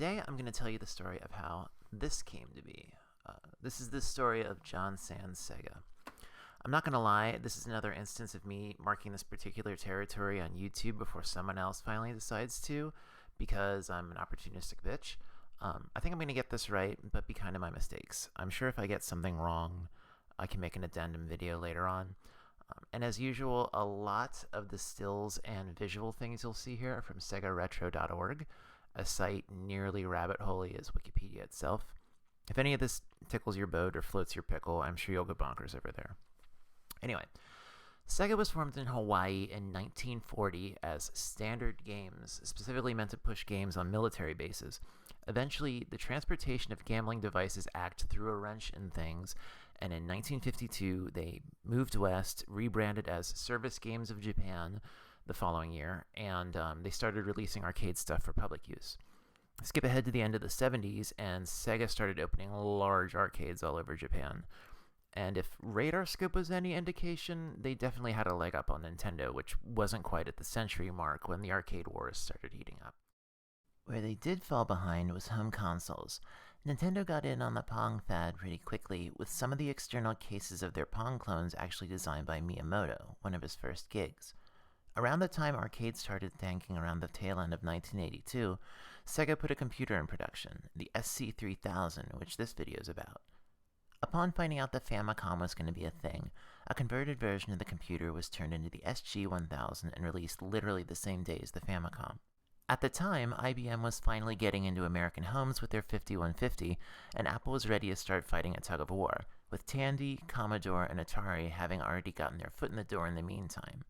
Today I'm going to tell you the story of how this came to be. This is the story of John Sands Sega. I'm not going to lie, this is another instance of me marking this particular territory on YouTube before someone else finally decides to, because I'm an opportunistic bitch. I think I'm going to get this right, but be kind of my mistakes. I'm sure if I get something wrong, I can make an addendum video later on. And as usual, a lot of the stills and visual things you'll see here are from SegaRetro.org, a site nearly rabbit-holey as Wikipedia itself. If any of this tickles your boat or floats your pickle, I'm sure you'll go bonkers over there. Anyway, Sega was formed in Hawaii in 1940 as Standard Games, specifically meant to push games on military bases. Eventually, the Transportation of Gambling Devices Act threw a wrench in things, and in 1952, they moved west, rebranded as Service Games of Japan the following year, and they started releasing arcade stuff for public use. Skip ahead to the end of the 70s, and Sega started opening large arcades all over Japan. And if Radar Scope was any indication, they definitely had a leg up on Nintendo, which wasn't quite at the century mark when the arcade wars started heating up. Where they did fall behind was home consoles. Nintendo got in on the Pong fad pretty quickly, with some of the external cases of their Pong clones actually designed by Miyamoto, one of his first gigs. Around the time arcades started tanking around the tail end of 1982, Sega put a computer in production, the SC3000, which this video is about. Upon finding out the Famicom was going to be a thing, a converted version of the computer was turned into the SG-1000 and released literally the same day as the Famicom. At the time, IBM was finally getting into American homes with their 5150, and Apple was ready to start fighting a tug of war, with Tandy, Commodore, and Atari having already gotten their foot in the door in the meantime.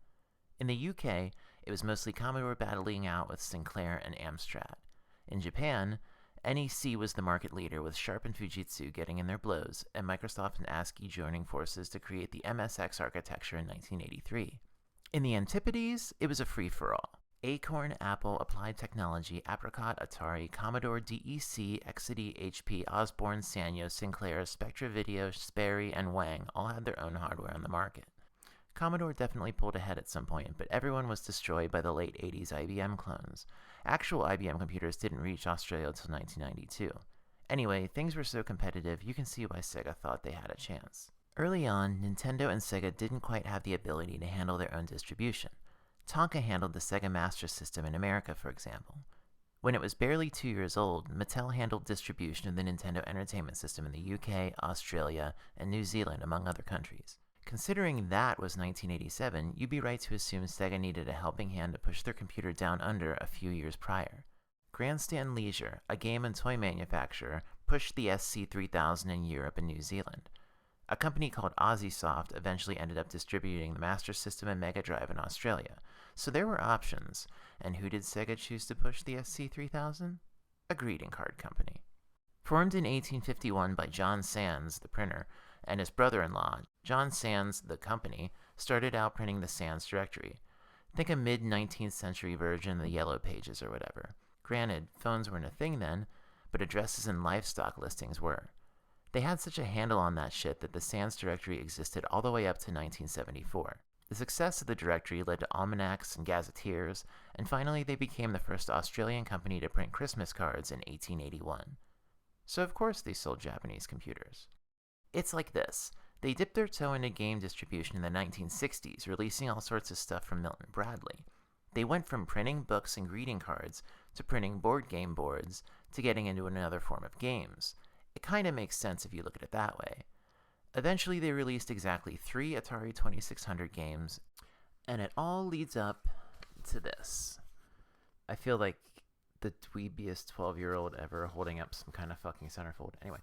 In the UK, it was mostly Commodore battling out with Sinclair and Amstrad. In Japan, NEC was the market leader, with Sharp and Fujitsu getting in their blows, and Microsoft and ASCII joining forces to create the MSX architecture in 1983. In the Antipodes, it was a free-for-all. Acorn, Apple, Applied Technology, Apricot, Atari, Commodore, DEC, Exidy, HP, Osborne, Sanyo, Sinclair, Spectra Video, Sperry, and Wang all had their own hardware on the market. Commodore definitely pulled ahead at some point, but everyone was destroyed by the late 80s IBM clones. Actual IBM computers didn't reach Australia until 1992. Anyway, things were so competitive, you can see why Sega thought they had a chance. Early on, Nintendo and Sega didn't quite have the ability to handle their own distribution. Tonka handled the Sega Master System in America, for example. When it was barely 2 years old, Mattel handled distribution of the Nintendo Entertainment System in the UK, Australia, and New Zealand, among other countries. Considering that was 1987, you'd be right to assume Sega needed a helping hand to push their computer down under a few years prior. Grandstand Leisure, a game and toy manufacturer, pushed the SC3000 in Europe and New Zealand. A company called Aussiesoft eventually ended up distributing the Master System and Mega Drive in Australia, so there were options. And who did Sega choose to push the SC3000? A greeting card company. Formed in 1851 by John Sands, the printer, and his brother-in-law, John Sands, the company, started out printing the Sands directory. Think a mid-19th century version of the Yellow Pages or whatever. Granted, phones weren't a thing then, but addresses and livestock listings were. They had such a handle on that shit that the Sands directory existed all the way up to 1974. The success of the directory led to almanacs and gazetteers, and finally they became the first Australian company to print Christmas cards in 1881. So of course they sold Japanese computers. It's like this. They dipped their toe into game distribution in the 1960s, releasing all sorts of stuff from Milton Bradley. They went from printing books and greeting cards to printing board game boards to getting into another form of games. It kind of makes sense if you look at it that way. Eventually, they released exactly 3 Atari 2600 games, and it all leads up to this. I feel like the dweebiest 12-year-old ever holding up some kind of fucking centerfold. Anyway,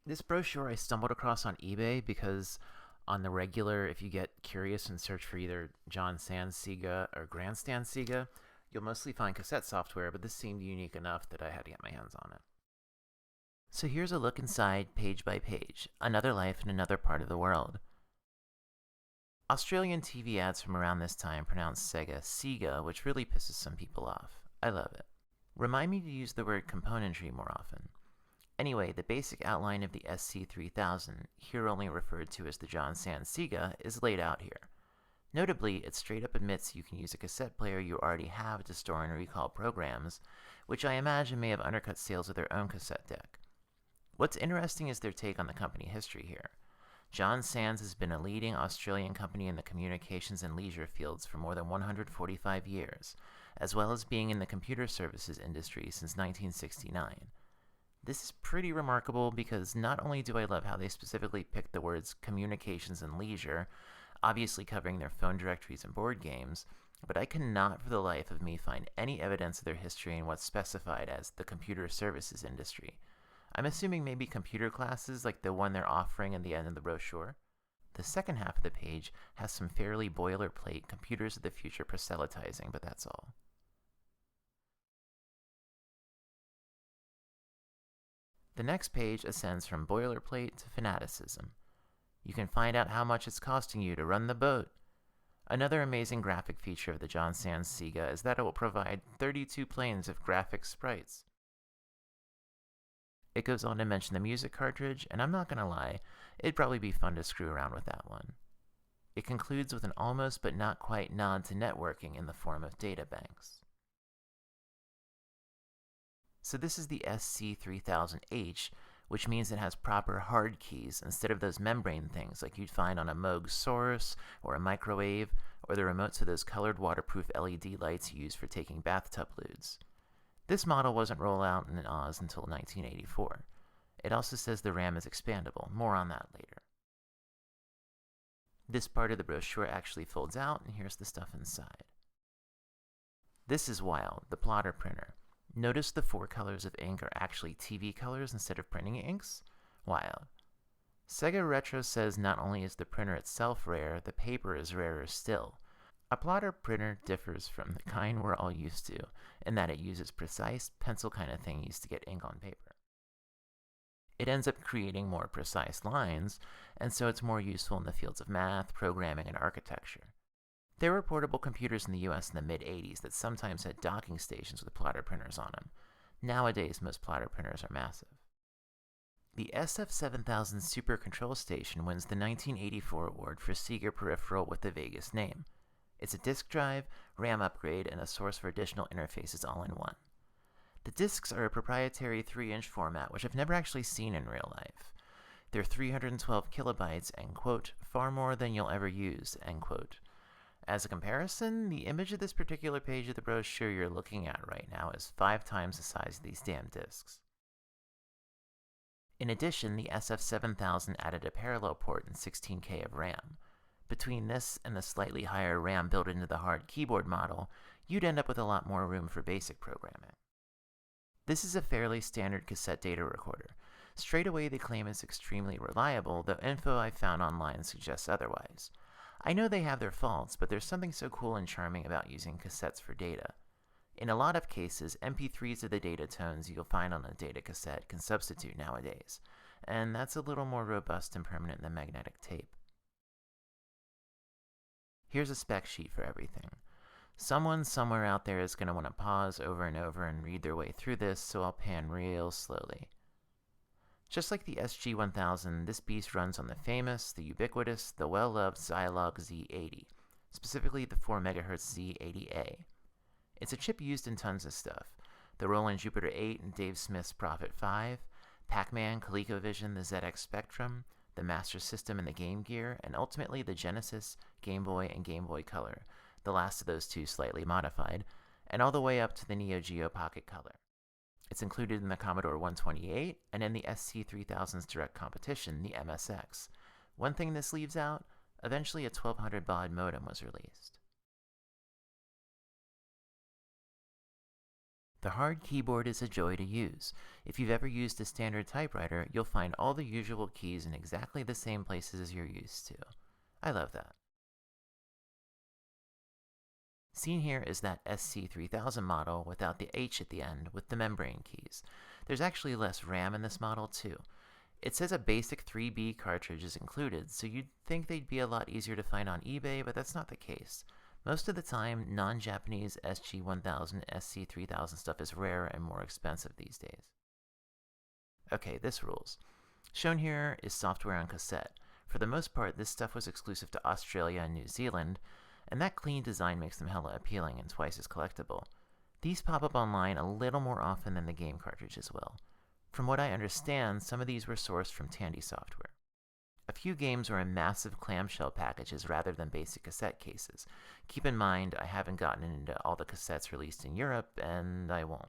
this brochure I stumbled across on eBay because on the regular, if you get curious and search for either John Sands Sega or Grandstand Sega, you'll mostly find cassette software, but this seemed unique enough that I had to get my hands on it. So here's a look inside, page by page, another life in another part of the world. Australian TV ads from around this time pronounce Sega Sega, which really pisses some people off. I love it. Remind me to use the word componentry more often. Anyway, the basic outline of the SC3000, here only referred to as the John Sands Sega, is laid out here. Notably, it straight up admits you can use a cassette player you already have to store and recall programs, which I imagine may have undercut sales of their own cassette deck. What's interesting is their take on the company history here. John Sands has been a leading Australian company in the communications and leisure fields for more than 145 years, as well as being in the computer services industry since 1969. This is pretty remarkable because not only do I love how they specifically picked the words communications and leisure, obviously covering their phone directories and board games, but I cannot for the life of me find any evidence of their history in what's specified as the computer services industry. I'm assuming maybe computer classes like the one they're offering at the end of the brochure. The second half of the page has some fairly boilerplate computers of the future proselytizing, but that's all. The next page ascends from boilerplate to fanaticism. You can find out how much it's costing you to run the boat. Another amazing graphic feature of the John Sands Sega is that it will provide 32 planes of graphic sprites. It goes on to mention the music cartridge, and I'm not going to lie, it'd probably be fun to screw around with that one. It concludes with an almost but not quite nod to networking in the form of data banks. So this is the SC3000H, which means it has proper hard keys instead of those membrane things like you'd find on a Moog Source or a microwave, or the remotes for those colored waterproof LED lights you use for taking bathtub lewds. This model wasn't rolled out in Oz until 1984. It also says the RAM is expandable. More on that later. This part of the brochure actually folds out, and here's the stuff inside. This is wild, the plotter printer. Notice the 4 colors of ink are actually TV colors instead of printing inks? Wild. Sega Retro says not only is the printer itself rare, the paper is rarer still. A plotter printer differs from the kind we're all used to, in that it uses precise, pencil kind of thing used to get ink on paper. It ends up creating more precise lines, and so it's more useful in the fields of math, programming, and architecture. There were portable computers in the US in the mid-80s that sometimes had docking stations with plotter printers on them. Nowadays, most plotter printers are massive. The SF7000 Super Control Station wins the 1984 award for Sega peripheral with the vaguest name. It's a disk drive, RAM upgrade, and a source for additional interfaces all in one. The disks are a proprietary 3-inch format, which I've never actually seen in real life. They're 312 kilobytes and, quote, far more than you'll ever use, end quote. As a comparison, the image of this particular page of the brochure you're looking at right now is 5 times the size of these damn disks. In addition, the SF7000 added a parallel port and 16K of RAM. Between this and the slightly higher RAM built into the hard keyboard model, you'd end up with a lot more room for basic programming. This is a fairly standard cassette data recorder. Straight away they claim it's extremely reliable, though info I found online suggests otherwise. I know they have their faults, but there's something so cool and charming about using cassettes for data. In a lot of cases, MP3s of the data tones you'll find on a data cassette can substitute nowadays, and that's a little more robust and permanent than magnetic tape. Here's a spec sheet for everything. Someone somewhere out there is going to want to pause over and over and read their way through this, so I'll pan real slowly. Just like the SG-1000, this beast runs on the famous, the ubiquitous, the well-loved Zilog Z80, specifically the 4 MHz Z80A. It's a chip used in tons of stuff. The Roland Jupiter 8 and Dave Smith's Prophet 5, Pac-Man, ColecoVision, the ZX Spectrum, the Master System and the Game Gear, and ultimately the Genesis, Game Boy, and Game Boy Color, the last of those two slightly modified, and all the way up to the Neo Geo Pocket Color. It's included in the Commodore 128 and in the SC3000's direct competition, the MSX. One thing this leaves out, eventually a 1200 baud modem was released. The hard keyboard is a joy to use. If you've ever used a standard typewriter, you'll find all the usual keys in exactly the same places as you're used to. I love that. Seen here is that SC3000 model without the H at the end with the membrane keys. There's actually less RAM in this model too. It says a basic 3B cartridge is included, so you'd think they'd be a lot easier to find on eBay, but that's not the case. Most of the time, non-Japanese SG-1000, SC3000 stuff is rare and more expensive these days. Okay, this rules. Shown here is software on cassette. For the most part, this stuff was exclusive to Australia and New Zealand, and that clean design makes them hella appealing and twice as collectible. These pop up online a little more often than the game cartridges will. From what I understand, some of these were sourced from Tandy Software. A few games were in massive clamshell packages rather than basic cassette cases. Keep in mind, I haven't gotten into all the cassettes released in Europe, and I won't.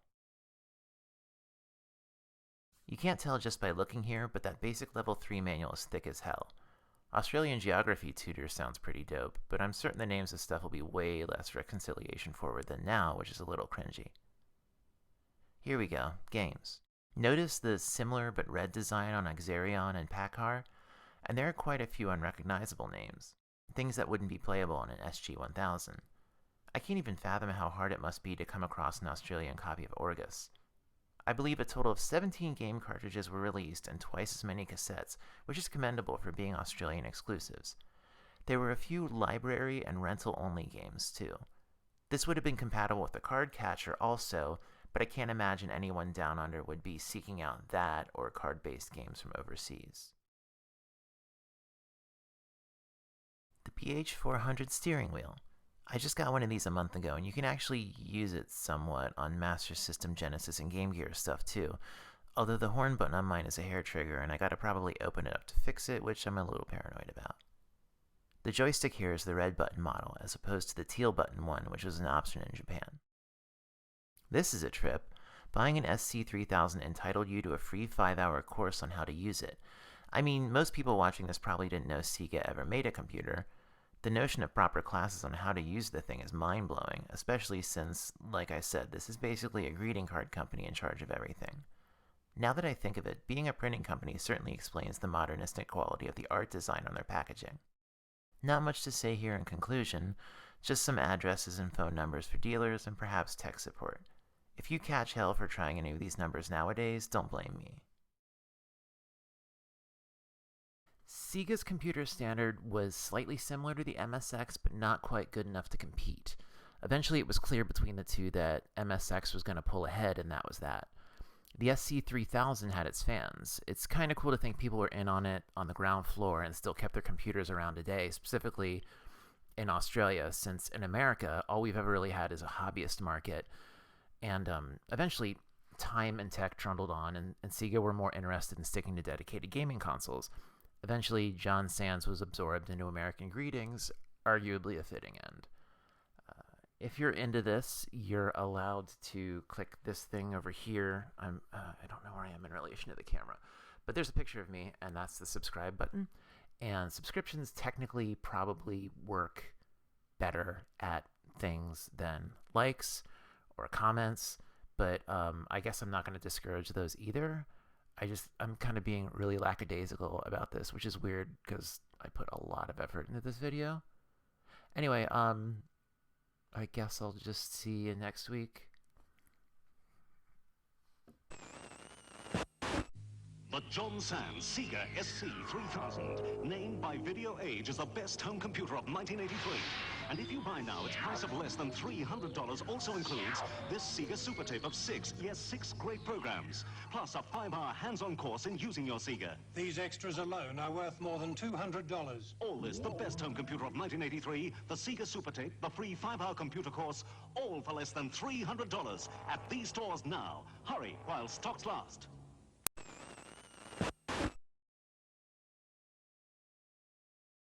You can't tell just by looking here, but that basic level 3 manual is thick as hell. Australian Geography Tutor sounds pretty dope, but I'm certain the names of stuff will be way less reconciliation forward than now, which is a little cringy. Here we go, games. Notice the similar but red design on Axarion and Packard, and there are quite a few unrecognizable names, things that wouldn't be playable on an SG-1000. I can't even fathom how hard it must be to come across an Australian copy of Orgus. I believe a total of 17 game cartridges were released and twice as many cassettes, which is commendable for being Australian exclusives. There were a few library and rental-only games, too. This would have been compatible with the card catcher also, but I can't imagine anyone down under would be seeking out that or card-based games from overseas. The PH400 steering wheel. I just got one of these a month ago, and you can actually use it somewhat on Master System, Genesis, and Game Gear stuff too, although the horn button on mine is a hair trigger, and I gotta probably open it up to fix it, which I'm a little paranoid about. The joystick here is the red button model, as opposed to the teal button one, which was an option in Japan. This is a trip. Buying an SC3000 entitled you to a free 5-hour course on how to use it. I mean, most people watching this probably didn't know Sega ever made a computer. The notion of proper classes on how to use the thing is mind-blowing, especially since, like I said, this is basically a greeting card company in charge of everything. Now that I think of it, being a printing company certainly explains the modernistic quality of the art design on their packaging. Not much to say here in conclusion, just some addresses and phone numbers for dealers and perhaps tech support. If you catch hell for trying any of these numbers nowadays, don't blame me. Sega's computer standard was slightly similar to the MSX, but not quite good enough to compete. Eventually, it was clear between the two that MSX was going to pull ahead, and that was that. The SC3000 had its fans. It's kind of cool to think people were in on it on the ground floor and still kept their computers around today, specifically in Australia, since in America, all we've ever really had is a hobbyist market. And eventually, time and tech trundled on, and Sega were more interested in sticking to dedicated gaming consoles. Eventually, John Sands was absorbed into American Greetings, arguably a fitting end. If you're into this, you're allowed to click this thing over here. I don't know where I am in relation to the camera, but there's a picture of me, and that's the subscribe button. And subscriptions technically probably work better at things than likes or comments, but I guess I'm not going to discourage those either. I'm kind of being really lackadaisical about this, which is weird because I put a lot of effort into this video. Anyway, I guess I'll just see you next week. The John Sands Sega SC3000, named by Video Age as the best home computer of 1983. And if you buy now, its price of less than $300 also includes this Sega Super Tape of 6 great programs, plus a 5-hour hands-on course in using your Sega. These extras alone are worth more than $200. All this, the best home computer of 1983, the Sega Super Tape, the free 5-hour computer course, all for less than $300 at these stores now. Hurry while stocks last.